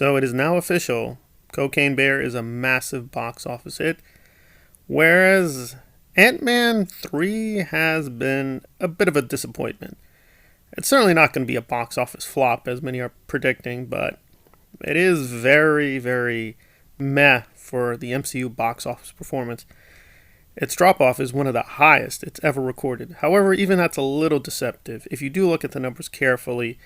So it is now official. Cocaine Bear is a massive box office hit, whereas Antman 3 has been a bit of a disappointment. It's certainly not going to be a box office flop, as many are predicting, but it is very, very meh for the MCU box office performance. Its drop-off is one of the highest it's ever recorded. However, even that's a little deceptive. If you do look at the numbers carefully,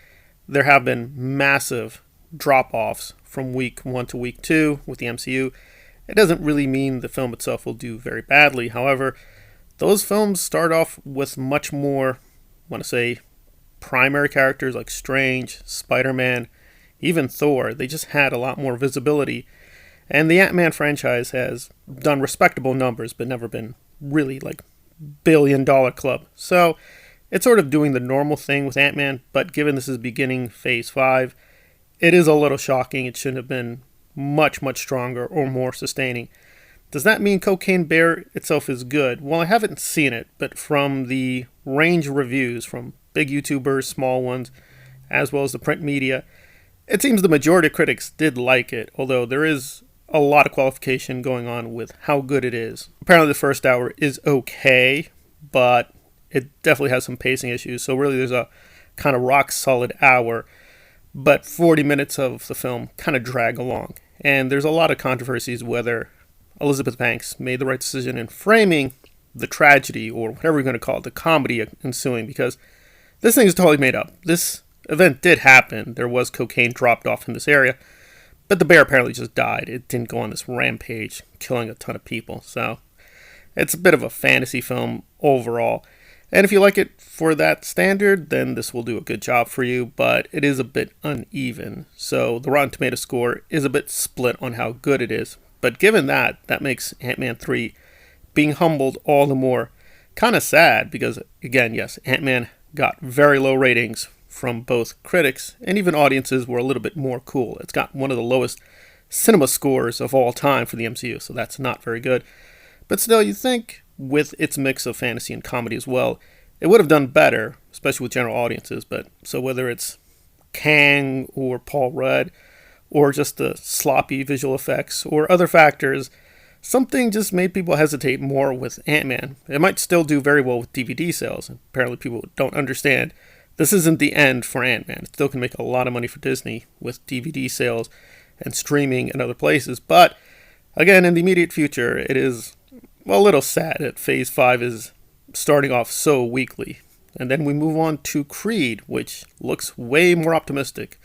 there have been massive drop-offs from week 1 to week 2 with the MCU. It doesn't really mean the film itself will do very badly. However, those films start off with much more, I want to say, primary characters like Strange, Spider-Man, even Thor. They just had a lot more visibility. And the Ant-Man franchise has done respectable numbers, but never been really like billion-dollar club. So it's sort of doing the normal thing with Ant-Man, but given this is beginning phase 5, it is a little shocking. It should have been much, much stronger or more sustaining. Does that mean Cocaine Bear itself is good? Well, I haven't seen it, but from the range of reviews from big YouTubers, small ones, as well as the print media, it seems the majority of critics did like it, although there is a lot of qualification going on with how good it is. Apparently the first hour is okay, but it definitely has some pacing issues, so really there's a kind of rock solid hour, but 40 minutes of the film kind of drag along. And there's a lot of controversies whether Elizabeth Banks made the right decision in framing the tragedy, or whatever you're going to call it, the comedy ensuing, because this thing is totally made up. This event did happen. There was cocaine dropped off in this area, but the bear apparently just died. It didn't go on this rampage, killing a ton of people. So it's a bit of a fantasy film overall. And if you like it for that standard, then this will do a good job for you, but it is a bit uneven. So the Rotten Tomato score is a bit split on how good it is. But given that, that makes Ant-Man 3 being humbled all the more kind of sad, because again, yes, Ant-Man got very low ratings from both critics, and even audiences were a little bit more cool. It's got one of the lowest cinema scores of all time for the MCU, so that's not very good. But still, you think with its mix of fantasy and comedy as well, it would have done better, especially with general audiences. But so whether it's Kang or Paul Rudd, or just the sloppy visual effects or other factors, something just made people hesitate more with Ant-Man. It might still do very well with DVD sales. Apparently people don't understand. This isn't the end for Ant-Man. It still can make a lot of money for Disney with DVD sales and streaming and other places. But again, in the immediate future, it is a little sad that Phase 5 is starting off so weakly. And then we move on to Creed, which looks way more optimistic.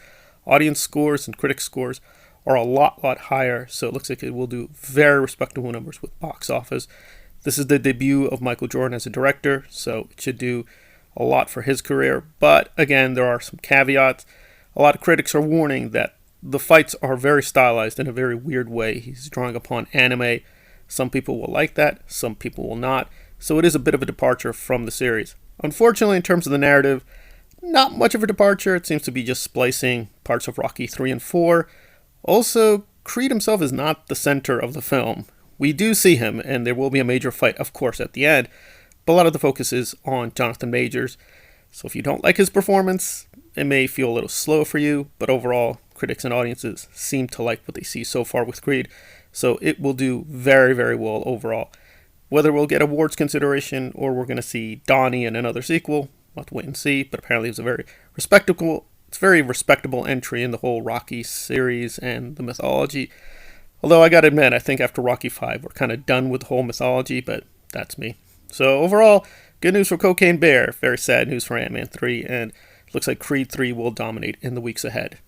Audience scores and critic scores are a lot higher, so it looks like it will do very respectable numbers with box office. This is the debut of Michael Jordan as a director, so it should do a lot for his career. But again, there are some caveats. A lot of critics are warning that the fights are very stylized in a very weird way. He's drawing upon anime. Some people will like that, some people will not. So it is a bit of a departure from the series. Unfortunately, in terms of the narrative, not much of a departure. It seems to be just splicing parts of Rocky 3 and 4. Also, Creed himself is not the center of the film. We do see him, and there will be a major fight, of course, at the end. But a lot of the focus is on Jonathan Majors. So if you don't like his performance, it may feel a little slow for you. But overall, critics and audiences seem to like what they see so far with Creed. So it will do very, very well overall. Whether we'll get awards consideration or we're going to see Donnie in another sequel, we'll have to wait and see. But apparently it's a very respectable entry in the whole Rocky series and the mythology. Although I gotta admit, I think after Rocky 5, we're kind of done with the whole mythology, but that's me. So overall, good news for Cocaine Bear, very sad news for Ant-Man 3, and it looks like Creed 3 will dominate in the weeks ahead.